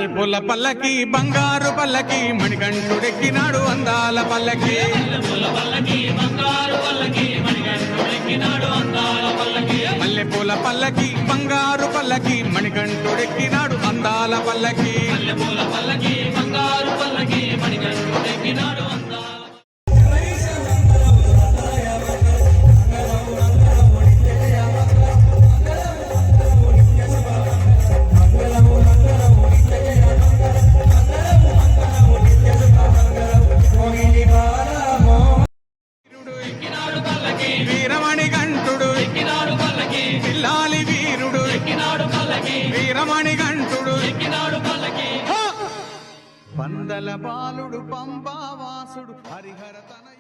మల్లెపూల పల్లకి బంగారు పల్లకి మణికంఠుడెక్కినాడు అందాల పల్లకి మల్లెపూల పల్లకి బంగారు పల్లకి మణికంఠుడెక్కినాడు అందాల పల్లకి వీరమణికంఠుడు పిల్లాలి వీరుడు వీరమణికంఠుడు పందల బాలుడు పంబావాసుడు హరిహర తన